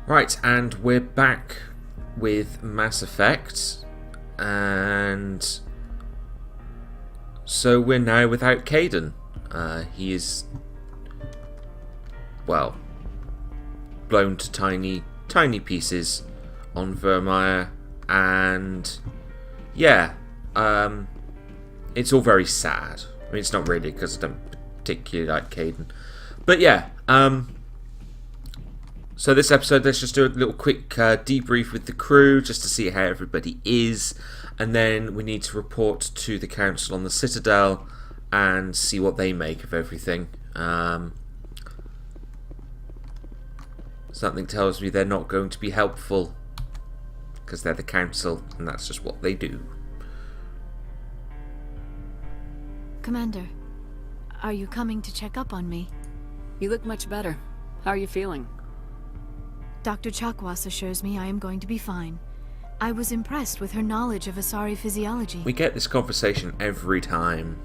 Right, and we're back with Mass Effect, and so we're now without Kaidan. He is, well, blown to tiny pieces on Vermeer, and yeah, it's all very sad. I mean, it's not really, because I don't particularly like Kaidan, but yeah, so this episode, let's just do a little quick debrief with the crew, just to see how everybody is, and then we need to report to the council on the Citadel and see what they make of everything. Something tells me they're not going to be helpful, because they're the council, and that's just what they do. Commander, are you coming to check up on me? You look much better. How are you feeling? Dr. Chakwas assures me I am going to be fine. I was impressed with her knowledge of Asari physiology. We get this conversation every time.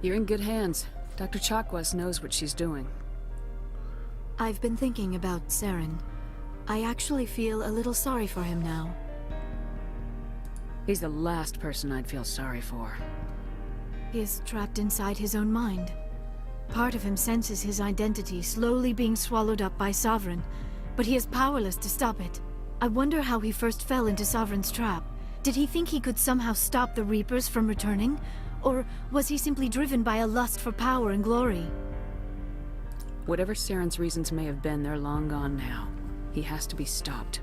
You're in good hands. Dr. Chakwas knows what she's doing. I've been thinking about Saren. I actually feel a little sorry for him now. He's the last person I'd feel sorry for. He is trapped inside his own mind. Part of him senses his identity slowly being swallowed up by Sovereign, but he is powerless to stop it. I wonder how he first fell into Sovereign's trap. Did he think he could somehow stop the Reapers from returning? Or was he simply driven by a lust for power and glory? Whatever Saren's reasons may have been, they're long gone now. He has to be stopped.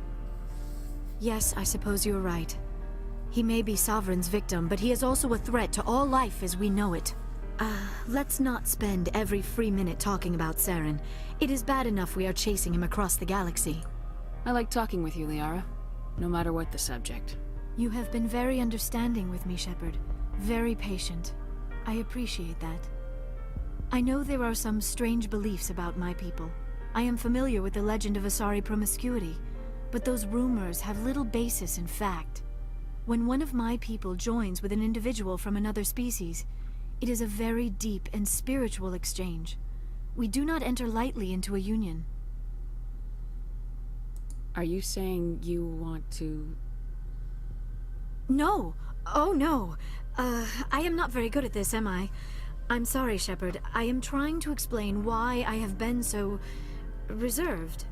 Yes, I suppose you're right. He may be Sovereign's victim, but he is also a threat to all life as we know it. Let's not spend every free minute talking about Saren. It is bad enough we are chasing him across the galaxy. I like talking with you, Liara. No matter what the subject. You have been very understanding with me, Shepard. Very patient. I appreciate that. I know there are some strange beliefs about my people. I am familiar with the legend of Asari promiscuity, but those rumors have little basis in fact. When one of my people joins with an individual from another species, it is a very deep and spiritual exchange. We do not enter lightly into a union. Are you saying you want to... No! Oh no! I am not very good at this, am I? I'm sorry, Shepard. I am trying to explain why I have been so... reserved.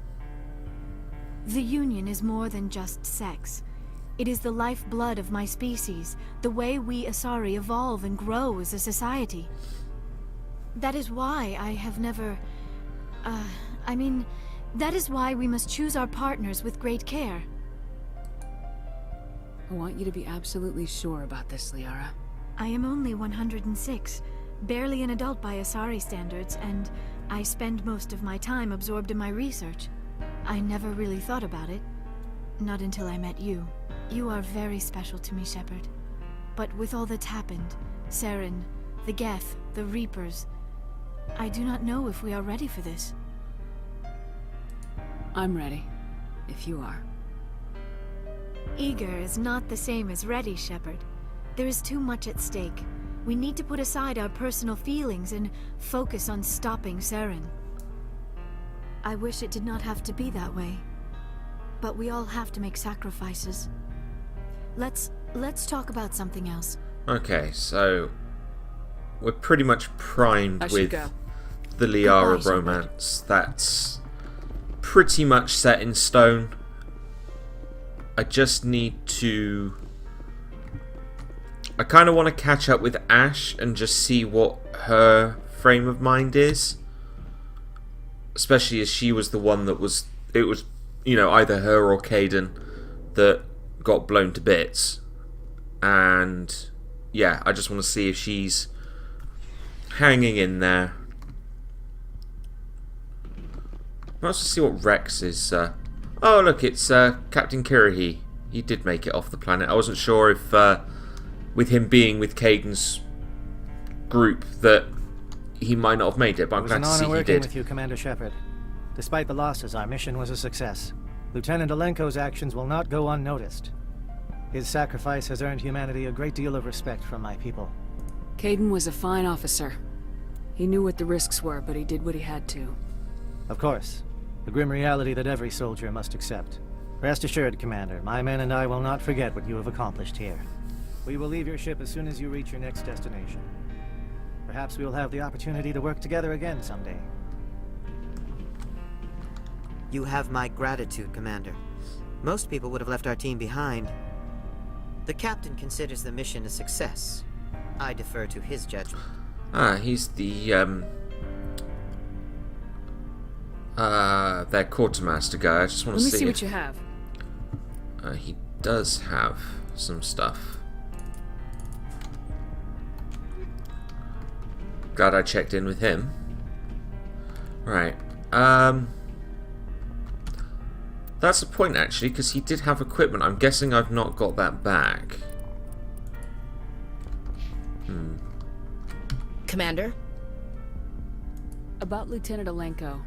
The union is more than just sex. It is the lifeblood of my species, the way we Asari evolve and grow as a society. That is why I have never... that is why we must choose our partners with great care. I want you to be absolutely sure about this, Liara. I am only 106, barely an adult by Asari standards, and I spend most of my time absorbed in my research. I never really thought about it. Not until I met you. You are very special to me, Shepard. But with all that's happened, Saren, the Geth, the Reapers, I do not know if we are ready for this. I'm ready, if you are. Eager is not the same as ready, Shepard. There is too much at stake. We need to put aside our personal feelings and focus on stopping Saren. I wish it did not have to be that way. But we all have to make sacrifices. Let's talk about something else. Okay, so we're pretty much primed with the Liara Goodbye, romance. That's pretty much set in stone. I just need to... I kind of want to catch up with Ash and just see what her frame of mind is. Especially as she was the one that was... It was, you know, either her or Kaidan that got blown to bits. And yeah, I just want to see if she's hanging in there. Let's just see what Rex is... Oh, look, it's Captain Kirahi. He did make it off the planet. I wasn't sure if, with him being with Kaidan's group, that he might not have made it, but I'm glad to see he did. It was an honor working with you, Commander Shepard. Despite the losses, our mission was a success. Lieutenant Alenko's actions will not go unnoticed. His sacrifice has earned humanity a great deal of respect from my people. Kaidan was a fine officer. He knew what the risks were, but he did what he had to. Of course. A grim reality that every soldier must accept. Rest assured, Commander, my men and I will not forget what you have accomplished here. We will leave your ship as soon as you reach your next destination. Perhaps we will have the opportunity to work together again someday. You have my gratitude, Commander. Most people would have left our team behind. The captain considers the mission a success. I defer to his judgment. Ah, he's their quartermaster guy. I just want to Let me see see what you have. He does have some stuff. Glad I checked in with him. Right. That's the point, actually, because he did have equipment. I'm guessing I've not got that back. Commander? About Lieutenant Alenko.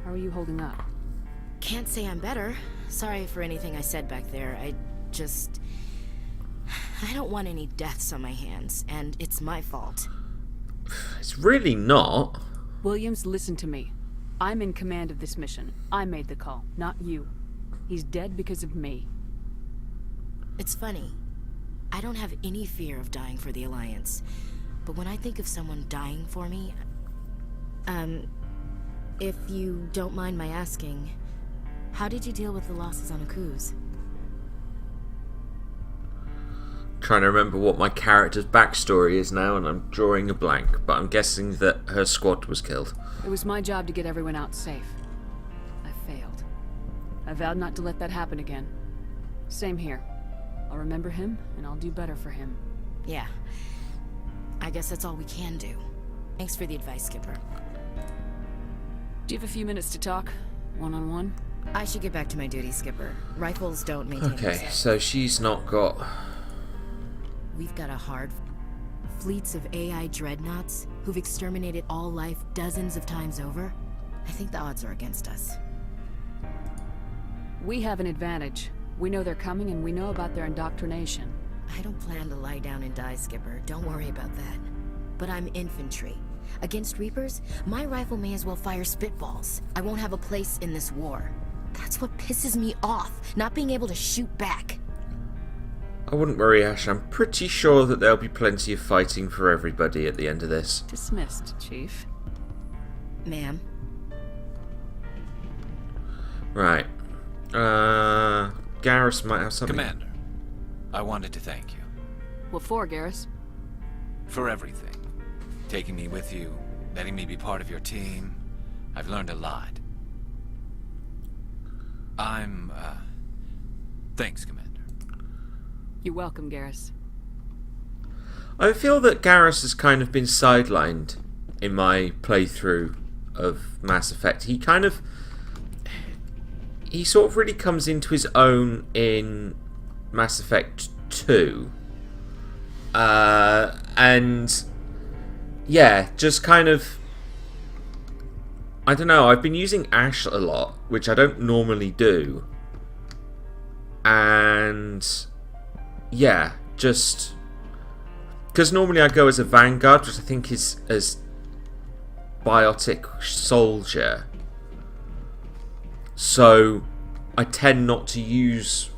How are you holding up? Can't say I'm better. Sorry for anything I said back there. I don't want any deaths on my hands, and it's my fault. It's really not. Williams, listen to me. I'm in command of this mission. I made the call, not you. He's dead because of me. It's funny. I don't have any fear of dying for the Alliance. But when I think of someone dying for me... if you don't mind my asking, how did you deal with the losses on Akuz? Trying to remember what my character's backstory is now, and I'm drawing a blank, but I'm guessing that her squad was killed. It was my job to get everyone out safe. I failed. I vowed not to let that happen again. Same here. I'll remember him, and I'll do better for him. Yeah. I guess that's all we can do. Thanks for the advice, Skipper. Do you have a few minutes to talk? One-on-one? I should get back to my duty, Skipper. Rifles don't maintain Okay, themselves. so she's not got... We've got a hard... Fleets of AI dreadnoughts who've exterminated all life dozens of times over. I think the odds are against us. We have an advantage. We know they're coming, and we know about their indoctrination. I don't plan to lie down and die, Skipper. Don't worry about that. But I'm infantry. Against Reapers, my rifle may as well fire spitballs. I won't have a place in this war. That's what pisses me off, not being able to shoot back. I wouldn't worry, Ash. I'm pretty sure that there'll be plenty of fighting for everybody at the end of this. Dismissed, Chief. Ma'am? Right. Garrus might have something. Commander, I wanted to thank you What for, Garrus? for everything. Taking me with you, letting me be part of your team. I've learned a lot. Thanks, Commander. You're welcome, Garrus. I feel that Garrus has kind of been sidelined in my playthrough of Mass Effect. He sort of really comes into his own in Mass Effect 2. And yeah, just kind of, I don't know, I've been using Ash a lot, which I don't normally do. And yeah, just because normally I go as a Vanguard, which I think is as biotic soldier. So I tend not to use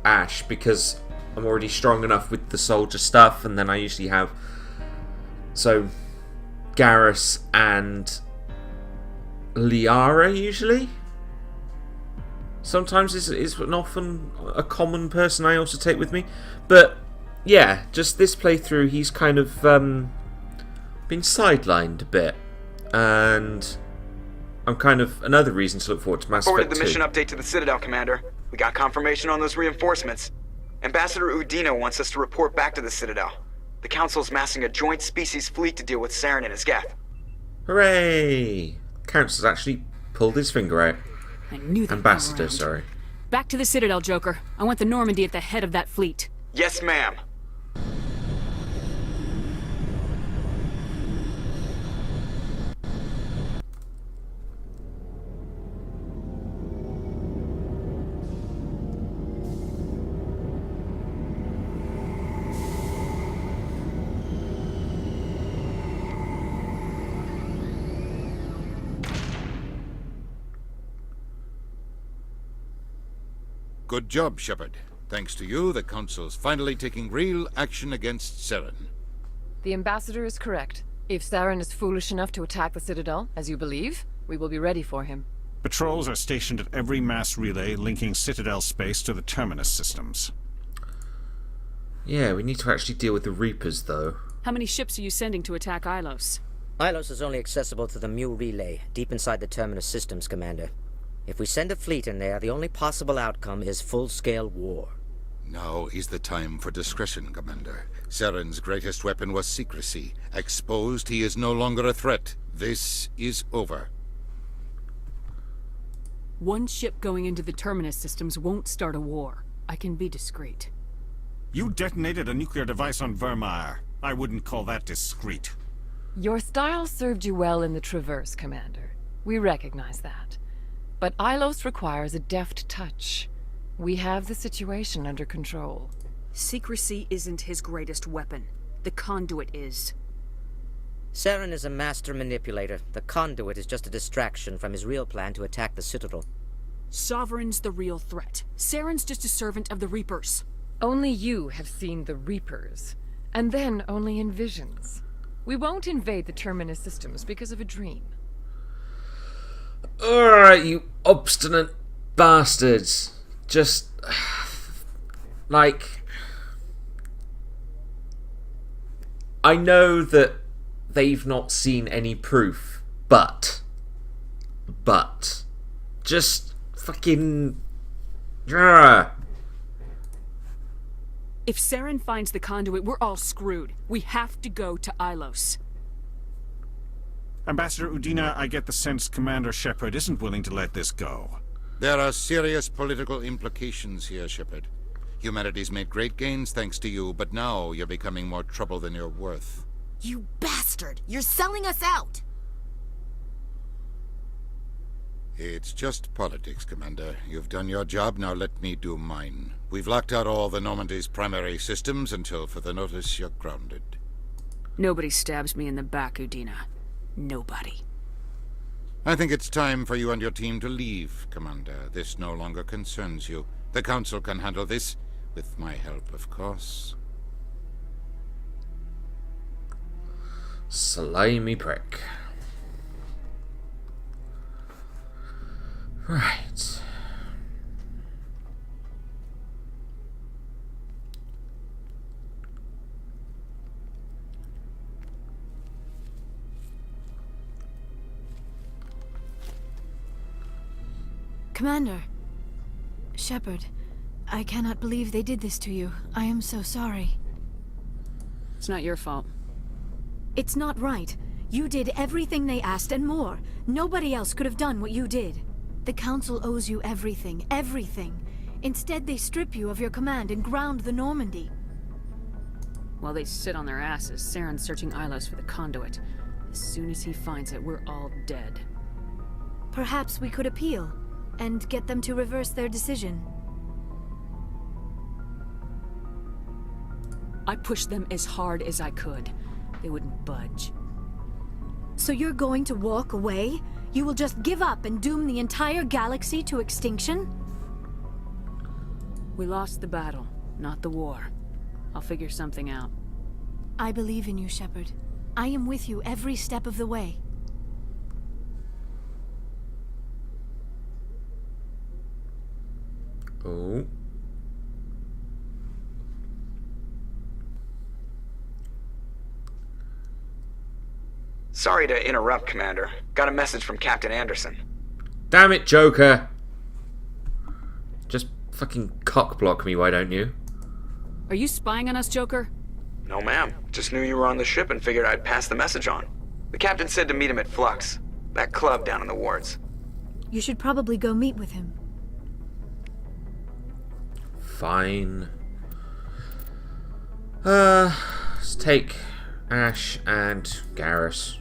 Ash because I'm already strong enough with the soldier stuff, and then I usually have Garrus and Liara usually. Sometimes is often a common person I also take with me. But yeah, just this playthrough he's kind of been sidelined a bit. And I'm kind of another reason to look forward to Mass Effect 2. Forwarded the mission update to the Citadel, Commander. We got confirmation on those reinforcements. Ambassador Udina wants us to report back to the Citadel. The Council's massing a joint species fleet to deal with Saren and his Geth. Hooray! Council's actually pulled his finger out. I knew that. Ambassador, sorry. Back to the Citadel, Joker. I want the Normandy at the head of that fleet. Yes, ma'am. Good job, Shepard. Thanks to you, the Council's finally taking real action against Saren. The Ambassador is correct. If Saren is foolish enough to attack the Citadel, as you believe, we will be ready for him. Patrols are stationed at every mass relay linking Citadel space to the Terminus systems. Yeah, we need to actually deal with the Reapers, though. How many ships are you sending to attack Ilos? Ilos is only accessible to the Mu relay, deep inside the Terminus systems, Commander. If we send a fleet in there, the only possible outcome is full-scale war. Now is the time for discretion, Commander. Saren's greatest weapon was secrecy. Exposed, he is no longer a threat. This is over. One ship going into the Terminus systems won't start a war. I can be discreet. You detonated a nuclear device on Vermeer. I wouldn't call that discreet. Your style served you well in the Traverse, Commander. We recognize that. But Ilos requires a deft touch. We have the situation under control. Secrecy isn't his greatest weapon. The conduit is. Saren is a master manipulator. The conduit is just a distraction from his real plan to attack the Citadel. Sovereign's the real threat. Saren's just a servant of the Reapers. Only you have seen the Reapers, and then only in visions. We won't invade the Terminus systems because of a dream. Alright, you obstinate bastards. Just... like... I know that they've not seen any proof, but... just fucking... If Saren finds the conduit, we're all screwed. We have to go to Ilos. Ambassador Udina, I get the sense Commander Shepard isn't willing to let this go. There are serious political implications here, Shepard. Humanity's made great gains thanks to you, but now you're becoming more trouble than you're worth. You bastard! You're selling us out! It's just politics, Commander. You've done your job, now let me do mine. We've locked out all the Normandy's primary systems until further notice you're grounded. Nobody stabs me in the back, Udina. Nobody. I think it's time for you and your team to leave, Commander. This no longer concerns you. The Council can handle this, with my help, of course. Slimy prick. Right. Commander. Shepard, I cannot believe they did this to you. I am so sorry. It's not your fault. It's not right. You did everything they asked and more. Nobody else could have done what you did. The Council owes you everything, everything. Instead, they strip you of your command and ground the Normandy. While they sit on their asses, Saren's searching Ilos for the conduit. As soon as he finds it, we're all dead. Perhaps we could appeal, and get them to reverse their decision. I pushed them as hard as I could. They wouldn't budge. So you're going to walk away? You will just give up and doom the entire galaxy to extinction? We lost the battle, not the war. I'll figure something out. I believe in you, Shepard. I am with you every step of the way. Oh. Sorry to interrupt, Commander. Got a message from Captain Anderson. Damn it, Joker! Just fucking cockblock me, why don't you? Are you spying on us, Joker? No, ma'am. Just knew you were on the ship and figured I'd pass the message on. The captain said to meet him at Flux, that club down in the wards. You should probably go meet with him. Fine. Let's take Ash and Garrus.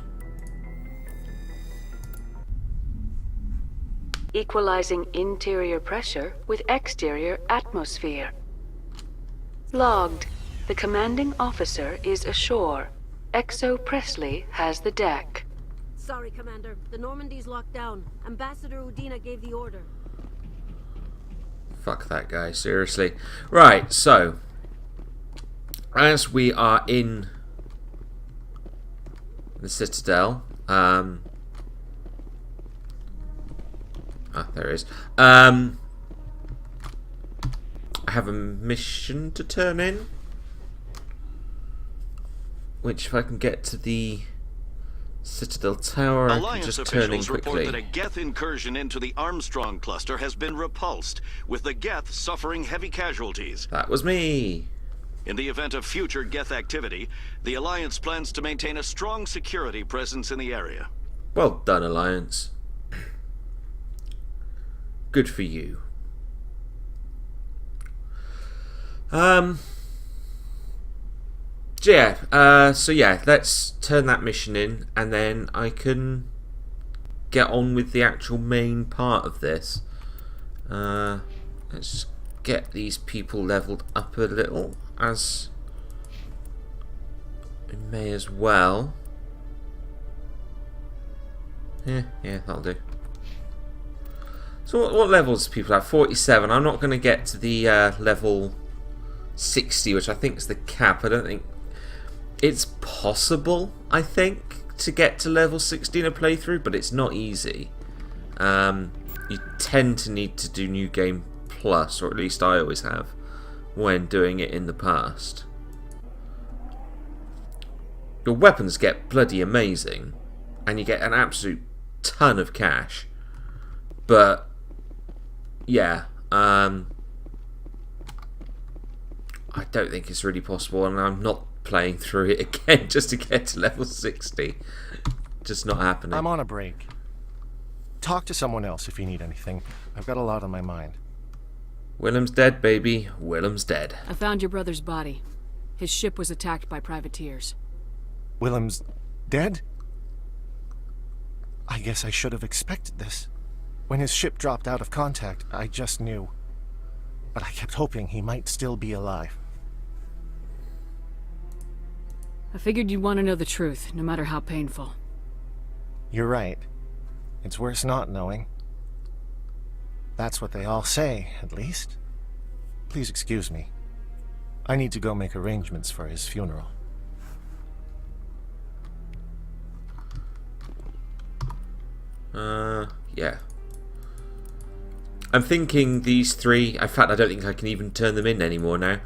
Equalizing interior pressure with exterior atmosphere. Logged. The commanding officer is ashore. Exo Presley has the deck. Sorry, Commander. The Normandy's locked down. Ambassador Udina gave the order. Fuck that guy, seriously. Right, so as we are in the Citadel, there it is. I have a mission to turn in, which if I can get to the Citadel Tower, I can just turn in quickly. Report that a Geth incursion into the Armstrong cluster has been repulsed, with the Geth suffering heavy casualties. That was me. In the event of future Geth activity, the Alliance plans to maintain a strong security presence in the area. Well done, Alliance. Good for you. So yeah, let's turn that mission in, and then I can get on with the actual main part of this. Let's get these people leveled up a little, as we may as well. Yeah, that'll do. So what levels do people have? 47. I'm not going to get to the level 60, which I think is the cap. I don't think it's possible, I think, to get to level 60 in a playthrough, but it's not easy. You tend to need to do New Game Plus, or at least I always have, when doing it in the past. Your weapons get bloody amazing, and you get an absolute ton of cash. But yeah, I don't think it's really possible, and I'm not playing through it again just to get to level 60. Just not happening. I'm on a break. Talk to someone else if you need anything. I've got a lot on my mind. Willem's dead, baby. Willem's dead. I found your brother's body. His ship was attacked by privateers. Willem's dead? I guess I should have expected this. When his ship dropped out of contact, I just knew. But I kept hoping he might still be alive. I figured you'd want to know the truth, no matter how painful. You're right. It's worse not knowing. That's what they all say, at least. Please excuse me. I need to go make arrangements for his funeral. Yeah. I'm thinking these three, in fact I don't think I can even turn them in anymore now.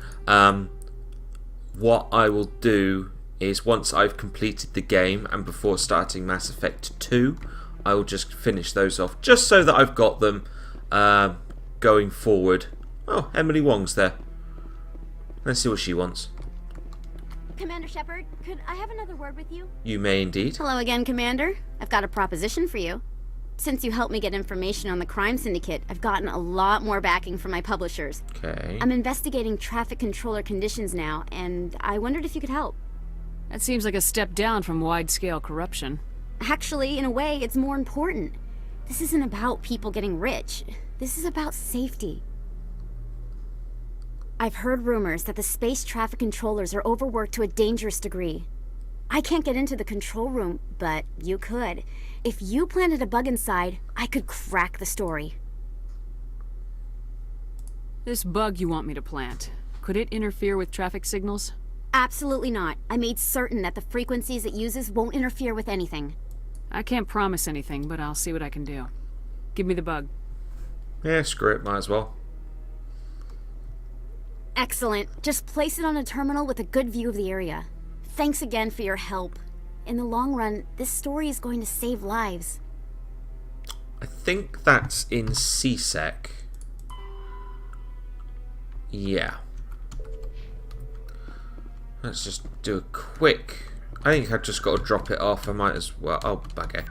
What I will do is, once I've completed the game and before starting Mass Effect 2, I will just finish those off, just so that I've got them going forward. Oh, Emily Wong's there. Let's see what she wants. Commander Shepard, could I have another word with you? You may indeed. Hello again, Commander. I've got a proposition for you. Since you helped me get information on the crime syndicate, I've gotten a lot more backing from my publishers. Okay. I'm investigating traffic controller conditions now, and I wondered if you could help. That seems like a step down from wide-scale corruption. Actually, in a way, it's more important. This isn't about people getting rich. This is about safety. I've heard rumors that the space traffic controllers are overworked to a dangerous degree. I can't get into the control room, but you could. If you planted a bug inside, I could crack the story. This bug you want me to plant, could it interfere with traffic signals? Absolutely not. I made certain that the frequencies it uses won't interfere with anything. I can't promise anything, but I'll see what I can do. Give me the bug. Yeah, screw it, might as well. Excellent. Just place it on a terminal with a good view of the area. Thanks again for your help. In the long run, this story is going to save lives. I think that's in CSEC. Yeah. Let's just do a quick... I think I've just got to drop it off. I might as well... Oh, bugger.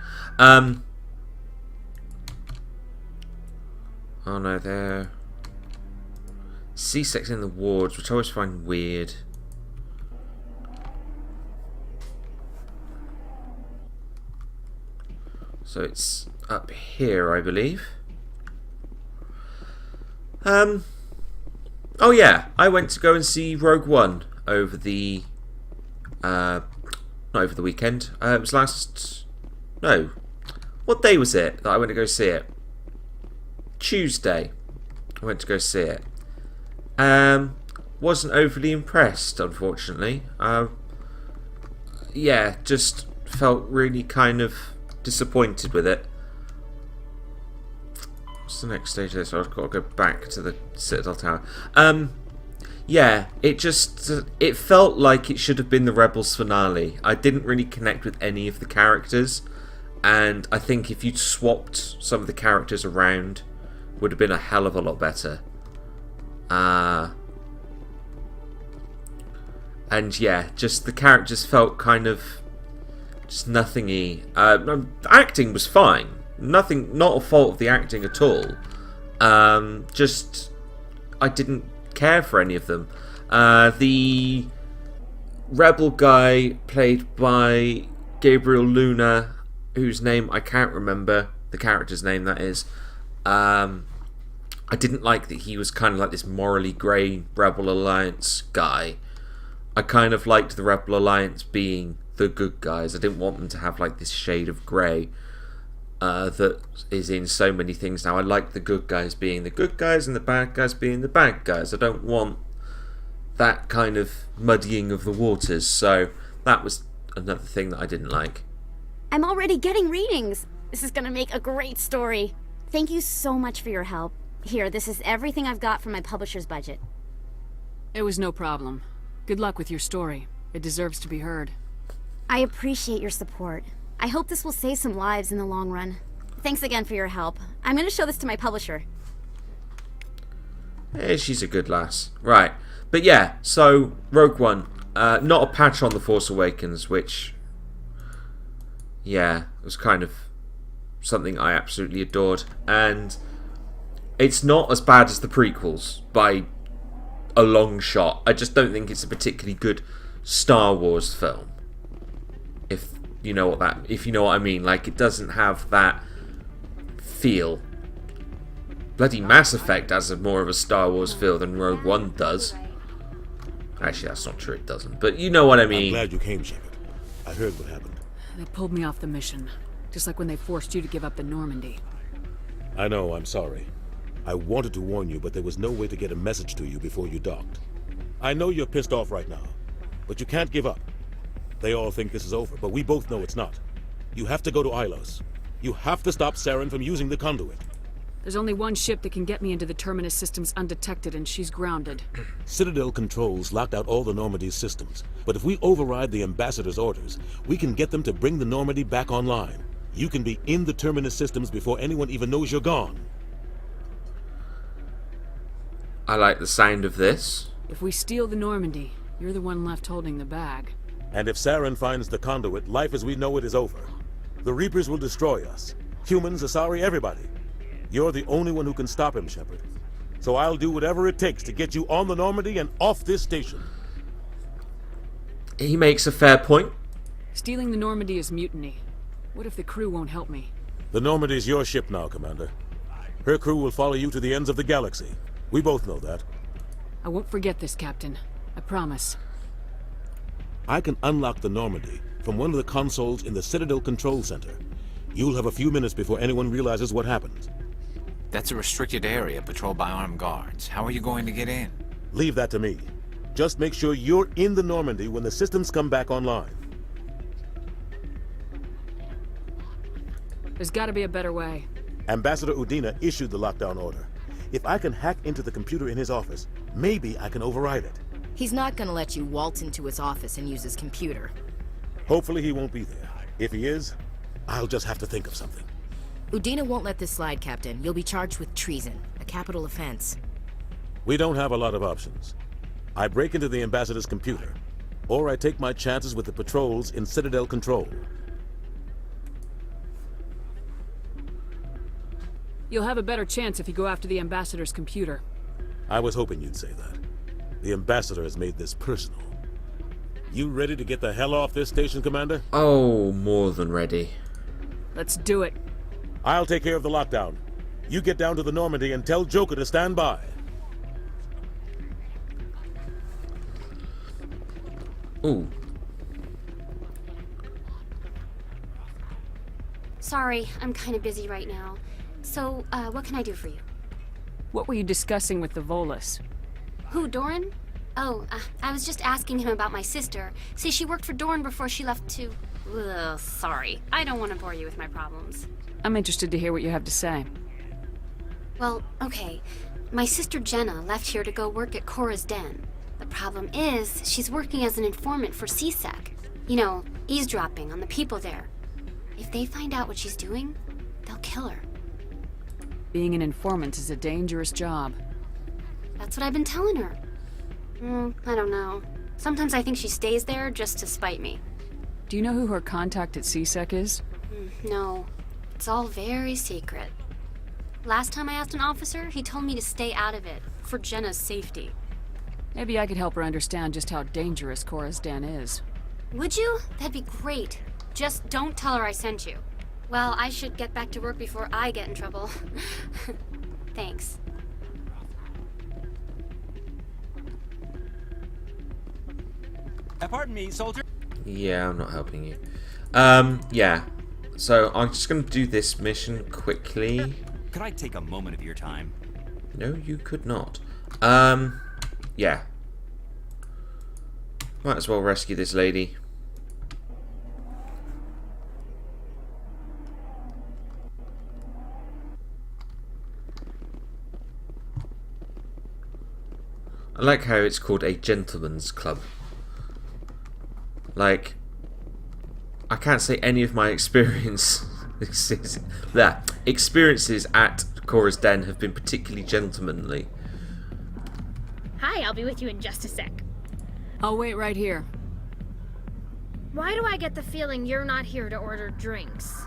Oh no, they're... CSEC's in the wards, which I always find weird. So it's up here, I believe. Oh yeah, I went to go and see Rogue One over the not over the weekend. It was what day was it that I went to go see it? Tuesday. I went to go see it. Wasn't overly impressed, unfortunately. Yeah, just felt really kind of disappointed with it. What's the next stage of this? I've got to go back to the Citadel Tower. Yeah, it felt like it should have been the Rebels finale. I didn't really connect with any of the characters, and I think if you'd swapped some of the characters around, it would have been a hell of a lot better. And yeah, just the characters felt kind of just nothingy. Acting was fine. Nothing, not a fault of the acting at all. Just I didn't care for any of them. The rebel guy played by Gabriel Luna, whose name I can't remember, the character's name that is. I didn't like that he was kind of like this morally grey Rebel Alliance guy. I kind of liked the Rebel Alliance being the good guys. I didn't want them to have like this shade of grey that is in so many things now. I like the good guys being the good guys and the bad guys being the bad guys. I don't want that kind of muddying of the waters. So that was another thing that I didn't like. I'm already getting readings. This is gonna make a great story. Thank you so much for your help. Here, this is everything I've got from my publisher's budget. It was no problem. Good luck with your story. It deserves to be heard. I appreciate your support. I hope this will save some lives in the long run. Thanks again for your help. I'm going to show this to my publisher. She's a good lass. Right. But yeah, so Rogue One. Not a patch on The Force Awakens, which, yeah, was kind of something I absolutely adored. And it's not as bad as the prequels by a long shot. I just don't think it's a particularly good Star Wars film. If you know what I mean. Like, it doesn't have that feel. Bloody Mass Effect has more of a Star Wars feel than Rogue One does. Actually, that's not true, it doesn't. But you know what I mean. I'm glad you came, Shepard. I heard what happened. They pulled me off the mission. Just like when they forced you to give up the Normandy. I know, I'm sorry. I wanted to warn you, but there was no way to get a message to you before you docked. I know you're pissed off right now, but you can't give up. They all think this is over, but we both know it's not. You have to go to Ilos. You have to stop Saren from using the conduit. There's only one ship that can get me into the Terminus systems undetected, and she's grounded. Citadel controls locked out all the Normandy's systems, but if we override the Ambassador's orders, we can get them to bring the Normandy back online. You can be in the Terminus systems before anyone even knows you're gone. I like the sound of this. If we steal the Normandy, you're the one left holding the bag. And if Saren finds the conduit, life as we know it is over. The Reapers will destroy us. Humans, Asari, everybody. You're the only one who can stop him, Shepard. So I'll do whatever it takes to get you on the Normandy and off this station. He makes a fair point. Stealing the Normandy is mutiny. What if the crew won't help me? The Normandy's your ship now, Commander. Her crew will follow you to the ends of the galaxy. We both know that. I won't forget this, Captain. I promise. I can unlock the Normandy from one of the consoles in the Citadel Control Center. You'll have a few minutes before anyone realizes what happened. That's a restricted area patrolled by armed guards. How are you going to get in? Leave that to me. Just make sure you're in the Normandy when the systems come back online. There's gotta be a better way. Ambassador Udina issued the lockdown order. If I can hack into the computer in his office, maybe I can override it. He's not gonna let you waltz into his office and use his computer. Hopefully he won't be there. If he is, I'll just have to think of something. Udina won't let this slide, Captain. You'll be charged with treason, a capital offense. We don't have a lot of options. I break into the Ambassador's computer, or I take my chances with the patrols in Citadel Control. You'll have a better chance if you go after the Ambassador's computer. I was hoping you'd say that. The Ambassador has made this personal. You ready to get the hell off this station, Commander? Oh, more than ready. Let's do it. I'll take care of the lockdown. You get down to the Normandy and tell Joker to stand by. Ooh. Sorry, I'm kind of busy right now. So, what can I do for you? What were you discussing with the Volus? Who, Doran? Oh, I was just asking him about my sister. Say she worked for Doran before she left to... Ugh, sorry. I don't want to bore you with my problems. I'm interested to hear what you have to say. Well, okay. My sister Jenna left here to go work at Cora's Den. The problem is, she's working as an informant for CSEC. You know, eavesdropping on the people there. If they find out what she's doing, they'll kill her. Being an informant is a dangerous job. That's what I've been telling her. I don't know. Sometimes I think she stays there just to spite me. Do you know who her contact at CSEC is? No. It's all very secret. Last time I asked an officer, he told me to stay out of it, for Jenna's safety. Maybe I could help her understand just how dangerous Cora's Den is. Would you? That'd be great. Just don't tell her I sent you. Well, I should get back to work before I get in trouble. Thanks. Pardon me, soldier. Yeah, I'm not helping you. Yeah. So I'm just going to do this mission quickly. Could I take a moment of your time? No, you could not. Yeah. Might as well rescue this lady. I like how it's called a gentleman's club. Like, I can't say any of my experiences at Cora's Den have been particularly gentlemanly. Hi, I'll be with you in just a sec. I'll wait right here. Why do I get the feeling you're not here to order drinks?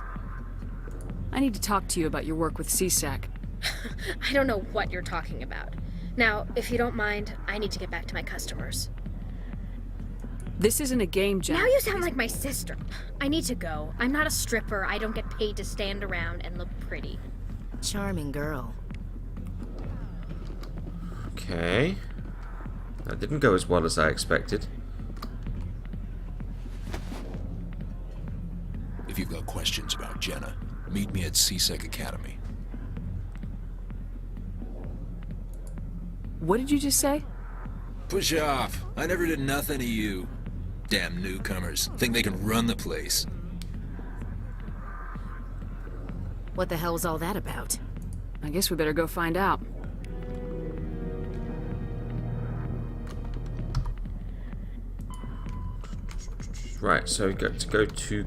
I need to talk to you about your work with CSEC. I don't know what you're talking about. Now, if you don't mind, I need to get back to my customers. This isn't a game, Jack. Now you sound like my sister. I need to go. I'm not a stripper. I don't get paid to stand around and look pretty. Charming girl. Okay. That didn't go as well as I expected. If you've got questions about Jenna, meet me at CSEC Academy. What did you just say? Push off. I never did nothing to you. Damn newcomers. Think they can run the place. What the hell was all that about? I guess we better go find out. Right, so we got to go to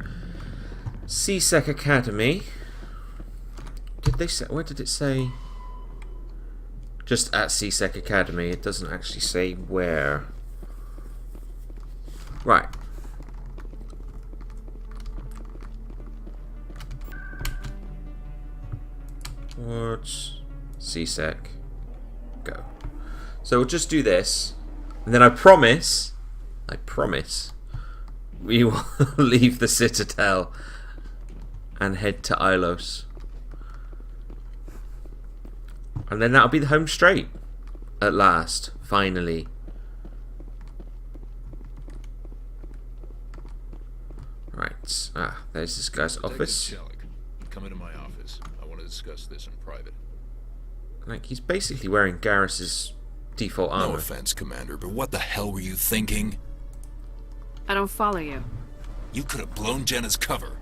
CSEC Academy. Did they say, where did it say? Just at CSEC Academy. It doesn't actually say where. Right. Towards CSEC. Go. So we'll just do this. And then I promise, we will leave the Citadel and head to Ilos. And then that'll be the home straight. At last. Finally. Right. Ah, there's this guy's office. Come into my office. I want to discuss this in private. Like, he's basically wearing Garrus's default armor. No offense, Commander, but what the hell were you thinking? I don't follow you. You could have blown Jenna's cover.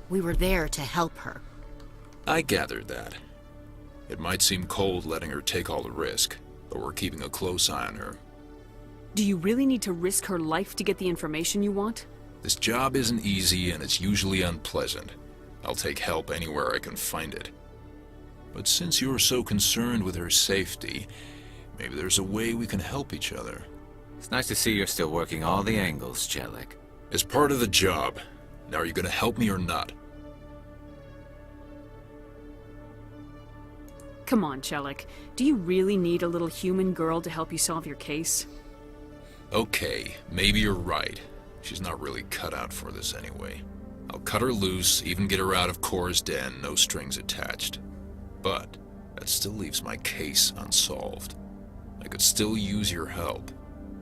We were there to help her. I gathered that. It might seem cold letting her take all the risk, but we're keeping a close eye on her. Do you really need to risk her life to get the information you want? This job isn't easy and it's usually unpleasant. I'll take help anywhere I can find it. But since you're so concerned with her safety, maybe there's a way we can help each other. It's nice to see you're still working all the angles, Chelik. It's part of the job. Now are you gonna help me or not? Come on, Chelik. Do you really need a little human girl to help you solve your case? Okay, maybe you're right. She's not really cut out for this anyway. I'll cut her loose, even get her out of Cora's Den, no strings attached. But that still leaves my case unsolved. I could still use your help.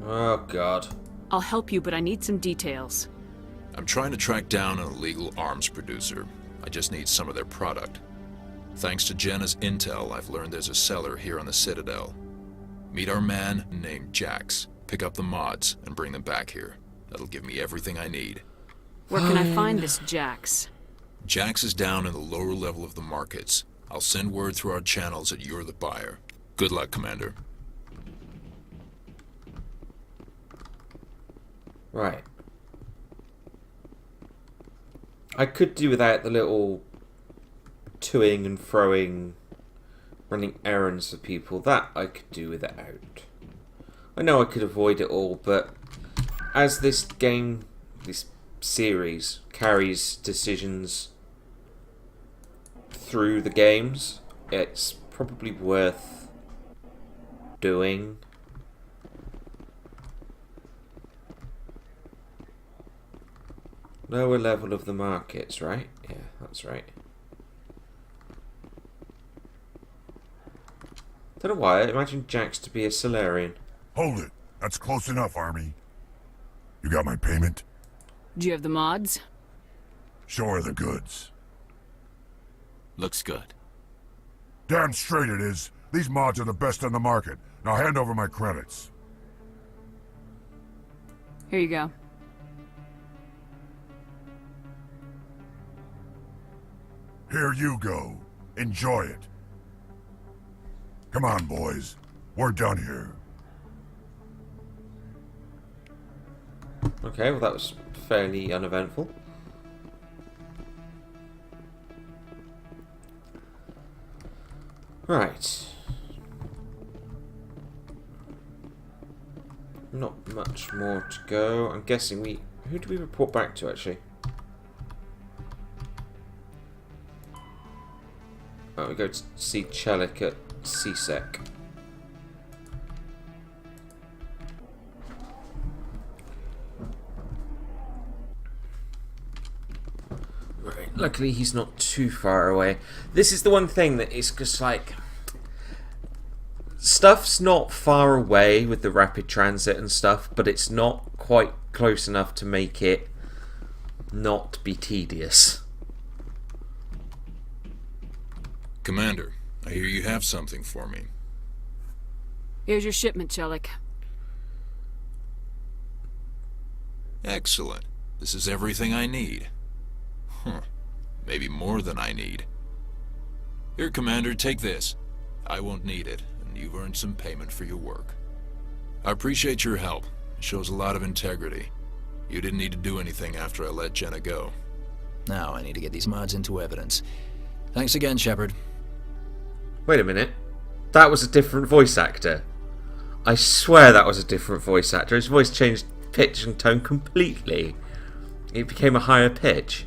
Oh, God. I'll help you, but I need some details. I'm trying to track down an illegal arms producer. I just need some of their product. Thanks to Jenna's intel, I've learned there's a cellar here on the Citadel. Meet our man named Jax. Pick up the mods and bring them back here. That'll give me everything I need. Where can I find this Jax? Jax is down in the lower level of the markets. I'll send word through our channels that you're the buyer. Good luck, Commander. Right. I could do without the little toing and froing, running errands for people. That I could do without. I know I could avoid it all, but as this game, this series, carries decisions through the games, it's probably worth doing. Lower level of the markets, right? Yeah, that's right. Don't know why, I imagine Jax to be a Solarian. Hold it. That's close enough, Army. You got my payment? Do you have the mods? Show her the goods. Looks good. Damn straight it is. These mods are the best on the market. Now hand over my credits. Here you go. Here you go. Enjoy it. Come on, boys. We're done here. Okay, well that was fairly uneventful. Right. Not much more to go. I'm guessing we... Who do we report back to, actually? Oh, we go to see Chelik at CSEC. Right, luckily he's not too far away. This is the one thing that is just like... Stuff's not far away with the rapid transit and stuff, but it's not quite close enough to make it not be tedious. Commander, I hear you have something for me. Here's your shipment, Chelik. Excellent. This is everything I need. Huh. Maybe more than I need. Here, Commander, take this. I won't need it, and you've earned some payment for your work. I appreciate your help. It shows a lot of integrity. You didn't need to do anything after I let Jenna go. Now I need to get these mods into evidence. Thanks again, Shepard. Wait a minute. That was a different voice actor. I swear that was a different voice actor. His voice changed pitch and tone completely. It became a higher pitch.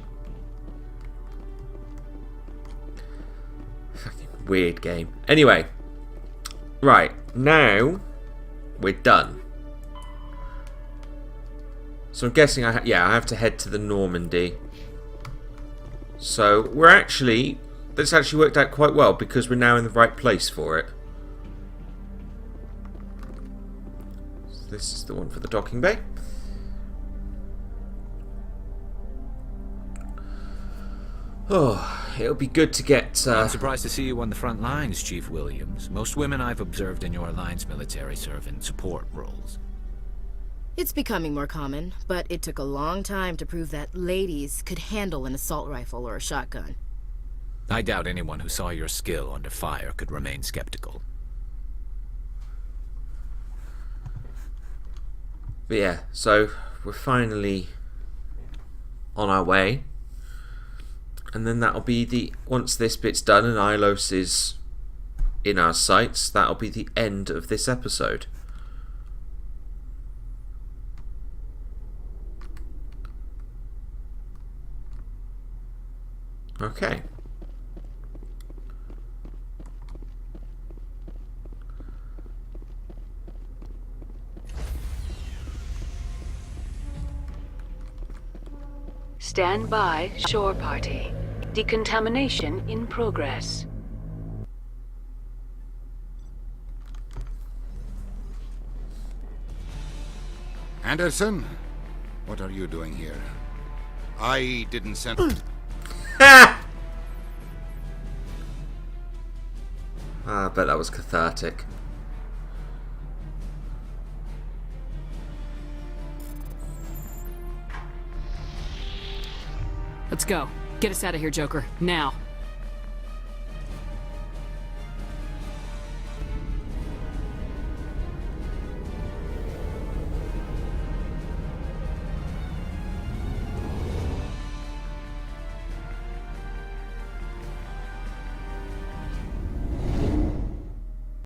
Fucking weird game. Anyway. Right. Now we're done. So I'm guessing I have to head to the Normandy. So we're actually... This actually worked out quite well because we're now in the right place for it. So this is the one for the docking bay. Oh, it'll be good to get... I'm surprised to see you on the front lines, Chief Williams. Most women I've observed in your Alliance military serve in support roles. It's becoming more common, but it took a long time to prove that ladies could handle an assault rifle or a shotgun. I doubt anyone who saw your skill under fire could remain skeptical. But yeah, so we're finally on our way. And then that'll be the... Once this bit's done and Ilos is in our sights, that'll be the end of this episode. Okay. Stand by, shore party. Decontamination in progress. Anderson? What are you doing here? I didn't send... bet that was cathartic. Let's go. Get us out of here, Joker. Now.